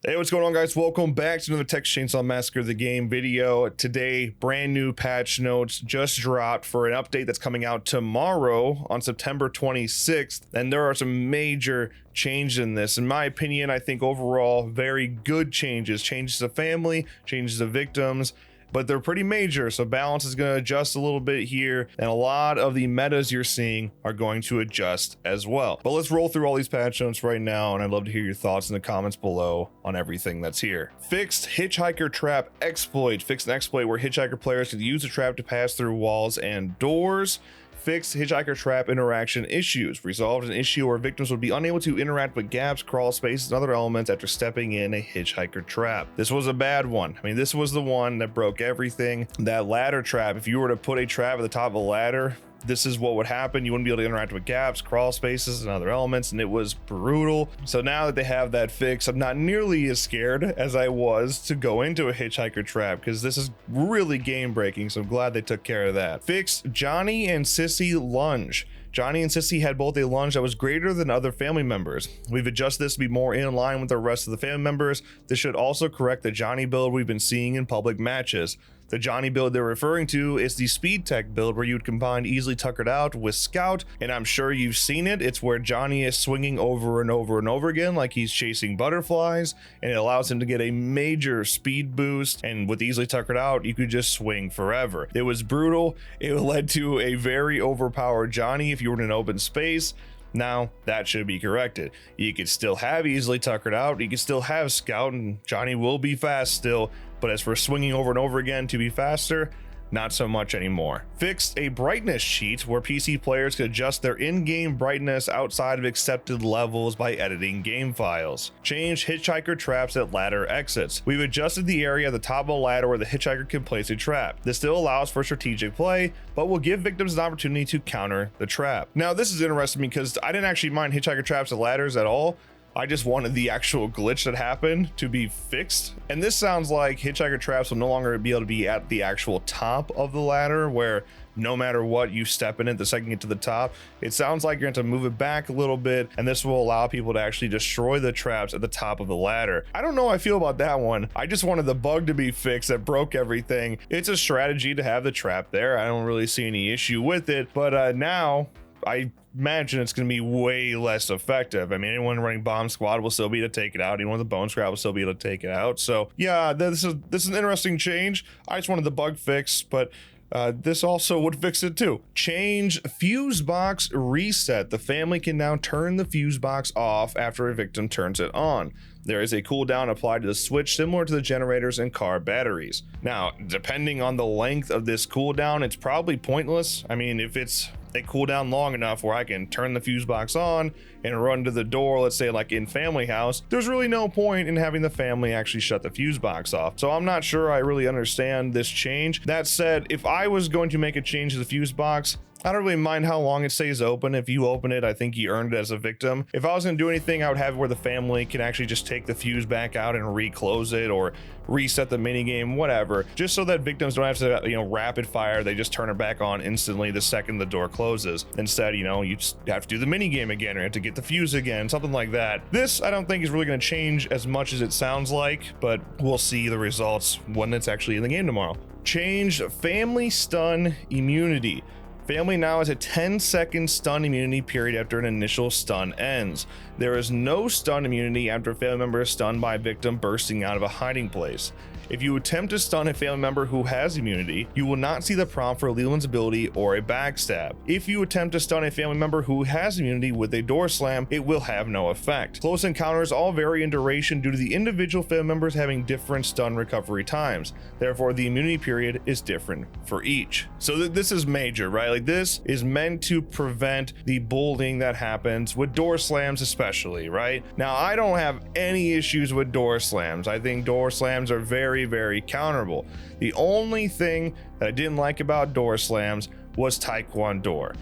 Hey, what's going on, guys? Welcome back to another Texas Chain Saw Massacre the game video. Today, brand new patch notes just dropped for an update that's coming out tomorrow on September 26th, and there are some major changes in this. In my opinion, I think overall very good changes. Changes to family, changes to victims, but they're pretty major, so balance is going to adjust a little bit here, and a lot of the metas you're seeing are going to adjust as well. But let's roll through all these patch notes right now, and I'd love to hear your thoughts in the comments below on everything that's here. Fixed hitchhiker trap exploit. Fixed an exploit where hitchhiker players could use the trap to pass through walls and doors. Fixed hitchhiker trap interaction issues. Resolved an issue where victims would be unable to interact with gaps, crawl spaces, and other elements after stepping in a hitchhiker trap. This was a bad one. I mean, this was the one that broke everything. That ladder trap, if you were to put a trap at the top of a ladder, this is what would happen. You wouldn't be able to interact with gaps, crawl spaces, and other elements, and it was brutal. So now that they have that fix, I'm not nearly as scared as I was to go into a hitchhiker trap, because this is really game breaking, so I'm glad they took care of that. Fixed Johnny and Sissy lunge. Johnny and Sissy had both a lunge that was greater than other family members. We've adjusted this to be more in line with the rest of the family members. This should also correct the Johnny build we've been seeing in public matches. The Johnny build they're referring to is the speed tech build where you would combine easily tuckered out with scout, and I'm sure you've seen it. It's where Johnny is swinging over and over and over again like he's chasing butterflies, and it allows him to get a major speed boost, and with easily tuckered out you could just swing forever. It was brutal. It led to a very overpowered Johnny if you were in an open space. Now that should be corrected. You could still have easily tuckered out, you can still have scout, and Johnny will be fast still, but as for swinging over and over again to be faster, not so much anymore. Fixed a brightness cheat where PC players could adjust their in-game brightness outside of accepted levels by editing game files. Changed hitchhiker traps at ladder exits. We've adjusted the area at the top of the ladder where the hitchhiker can place a trap. This still allows for strategic play, but will give victims an opportunity to counter the trap. Now this is interesting because I didn't actually mind hitchhiker traps at ladders at all. I just wanted the actual glitch that happened to be fixed. And this sounds like hitchhiker traps will no longer be able to be at the actual top of the ladder, where no matter what you step in it the second you get to the top. It sounds like you're going to move it back a little bit, and this will allow people to actually destroy the traps at the top of the ladder. I don't know how I feel about that one. I just wanted the bug to be fixed that broke everything. It's a strategy to have the trap there. I don't really see any issue with it, but now I imagine it's going to be way less effective. I mean, anyone running bomb squad will still be able to take it out. Anyone with the bone scrap will still be able to take it out. So yeah, this is an interesting change. I just wanted the bug fixed, but this also would fix it too. Change fuse box reset. The family can now turn the fuse box off after a victim turns it on. There is a cooldown applied to the switch similar to the generators and car batteries. Now, depending on the length of this cooldown, it's probably pointless. I mean, if it's a cooldown long enough where I can turn the fuse box on and run to the door, let's say like in family house, there's really no point in having the family actually shut the fuse box off. So I'm not sure I really understand this change. That said, if I was going to make a change to the fuse box, I don't really mind how long it stays open. If you open it, I think you earned it as a victim. If I was going to do anything, I would have it where the family can actually just take the fuse back out and reclose it, or reset the minigame, whatever, just so that victims don't have to, rapid fire. They just turn it back on instantly the second the door closes. Instead, you just have to do the minigame again, or have to get the fuse again, something like that. This, I don't think is really going to change as much as it sounds like, but we'll see the results when it's actually in the game tomorrow. Change family stun immunity. Family now has a 10-second stun immunity period after an initial stun ends. There is no stun immunity after a family member is stunned by a victim bursting out of a hiding place. If you attempt to stun a family member who has immunity, you will not see the prompt for a lethal ability or a backstab. If you attempt to stun a family member who has immunity with a door slam, it will have no effect. Close encounters all vary in duration due to the individual family members having different stun recovery times. Therefore, the immunity period is different for each. So this is major, right? Like, this is meant to prevent the bullying that happens with door slams, especially, right? Now, I don't have any issues with door slams. I think door slams are very counterable. The only thing that I didn't like about door slams was Taekwondo.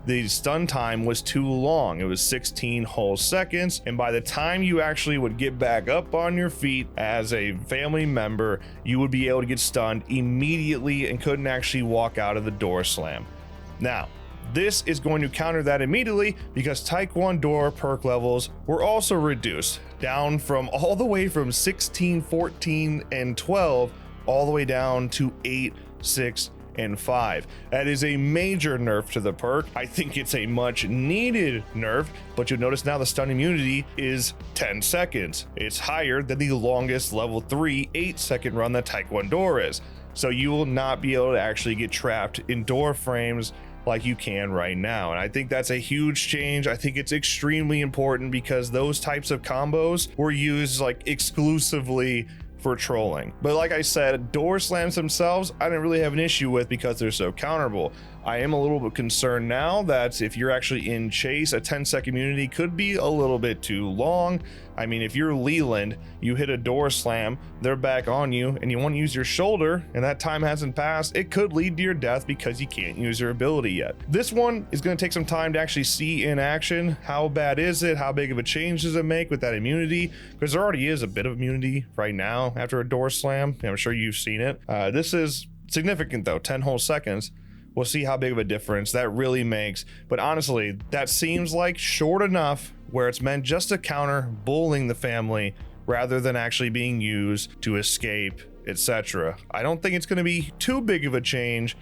The stun time was too long. It was 16 whole seconds, and by the time you actually would get back up on your feet as a family member, you would be able to get stunned immediately and couldn't actually walk out of the door slam. Now, This is going to counter that immediately because Taekwondo perk levels were also reduced down from all the way from 16, 14, and 12 all the way down to 8, 6, and 5. That is a major nerf to the perk. I think it's a much needed nerf, but you'll notice now the stun immunity is 10 seconds. It's higher than the longest level 3 8-second run that Taekwondo is. So you will not be able to actually get trapped in door frames like you can right now. And I think that's a huge change. I think it's extremely important because those types of combos were used like exclusively for trolling. But like I said, door slams themselves, I didn't really have an issue with because they're so counterable. I am a little bit concerned now that if you're actually in chase, a 10-second immunity could be a little bit too long. I mean, if you're Leland, you hit a door slam, they're back on you, and you want to use your shoulder, and that time hasn't passed, it could lead to your death because you can't use your ability yet. This one is going to take some time to actually see in action. How bad is it? How big of a change does it make with that immunity? Because there already is a bit of immunity right now after a door slam. I'm sure you've seen it. This is significant though, 10 whole seconds. We'll see how big of a difference that really makes. But honestly, that seems like short enough where it's meant just to counter bullying the family rather than actually being used to escape, etc. I don't think it's going to be too big of a change,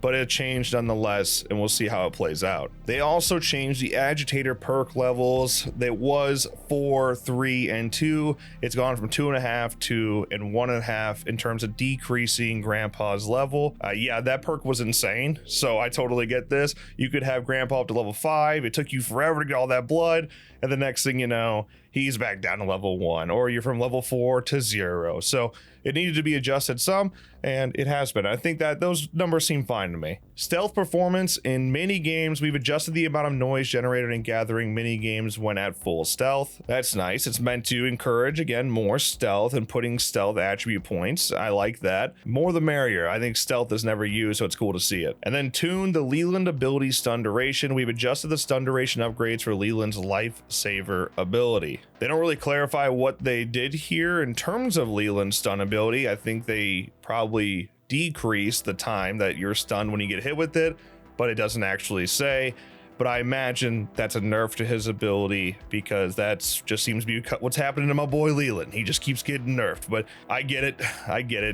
but it changed nonetheless, and we'll see how it plays out. They also changed the agitator perk levels. That was 4, 3, and 2. It's gone from 2.5, 2, and 1.5 in terms of decreasing Grandpa's level. Yeah, that perk was insane, so I totally get this. You could have Grandpa up to level 5. It took you forever to get all that blood, and the next thing you know, he's back down to level 1, or you're from level 4 to 0. So it needed to be adjusted some, and it has been. I think that those numbers seem fine to me. Stealth performance in mini games, we've adjusted the amount of noise generated in gathering mini games when at full stealth. That's nice. It's meant to encourage, again, more stealth and putting stealth attribute points. I like that. More the merrier. I think stealth is never used, so it's cool to see it. And then tune the Leland ability stun duration. We've adjusted the stun duration upgrades for Leland's lifesaver ability. They don't really clarify what they did here in terms of Leland's stun ability. I think they probably decrease the time that you're stunned when you get hit with it, but it doesn't actually say. But I imagine that's a nerf to his ability because that's just seems to be what's happening to my boy Leland. He just keeps getting nerfed, but I get it.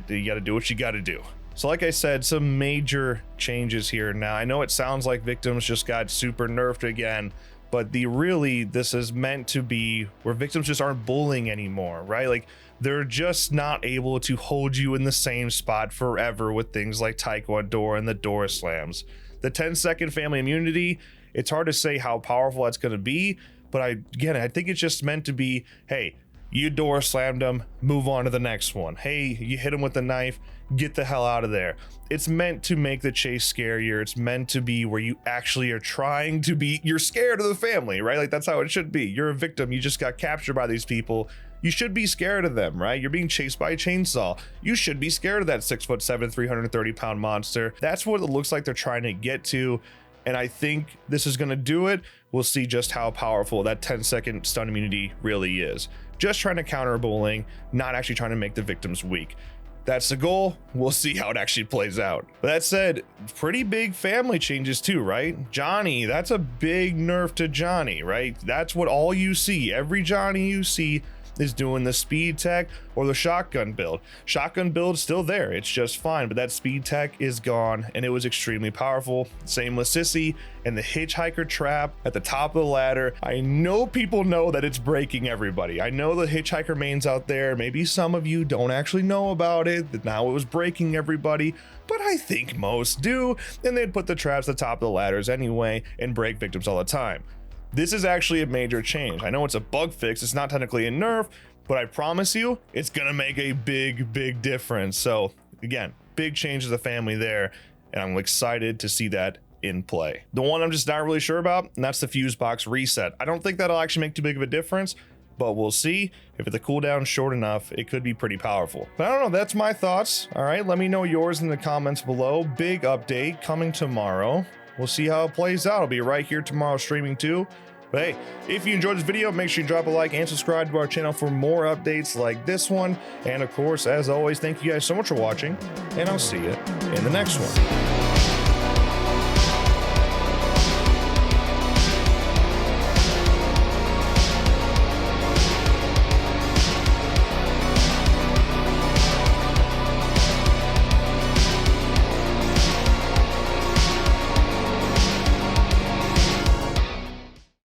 You got to do what you got to do. So like I said, some major changes here. Now, I know it sounds like victims just got super nerfed again, but this is meant to be where victims just aren't bullying anymore, right? Like they're just not able to hold you in the same spot forever with things like Taekwondo and the door slams. The 10-second family immunity, it's hard to say how powerful that's going to be, but I think it's just meant to be, hey, you door slammed them, move on to the next one. Hey, you hit him with the knife, get the hell out of there. It's meant to make the chase scarier. It's meant to be where you actually are trying to be, you're scared of the family, right? Like that's how it should be. You're a victim. You just got captured by these people. You should be scared of them, right? You're being chased by a chainsaw. You should be scared of that 6'7", 330-pound monster. That's what it looks like they're trying to get to. And I think this is going to do it. We'll see just how powerful that 10-second stun immunity really is. Just trying to counter bullying, not actually trying to make the victims weak. That's the goal. We'll see how it actually plays out. But that said, pretty big family changes too, right? Johnny, that's a big nerf to Johnny, right? That's what all you see. Every Johnny you see is doing the speed tech or the shotgun build. Shotgun build's still there, it's just fine, but that speed tech is gone and it was extremely powerful. Same with Sissy and the hitchhiker trap at the top of the ladder. I know people know that it's breaking everybody. I know the hitchhiker mains out there, maybe some of you don't actually know about it, that now it was breaking everybody, but I think most do, and they'd put the traps at the top of the ladders anyway and break victims all the time. This is actually a major change. I know it's a bug fix, it's not technically a nerf, but I promise you, it's gonna make a big difference. So again, big change to the family there, and I'm excited to see that in play. The one I'm just not really sure about, and that's the fuse box reset. I don't think that'll actually make too big of a difference, but we'll see. If the cooldown's short enough, it could be pretty powerful. But I don't know, that's my thoughts. All right, let me know yours in the comments below. Big update coming tomorrow. We'll see how it plays out. I'll be right here tomorrow streaming too. But hey, if you enjoyed this video, make sure you drop a like and subscribe to our channel for more updates like this one. And of course, as always, thank you guys so much for watching, and I'll see you in the next one.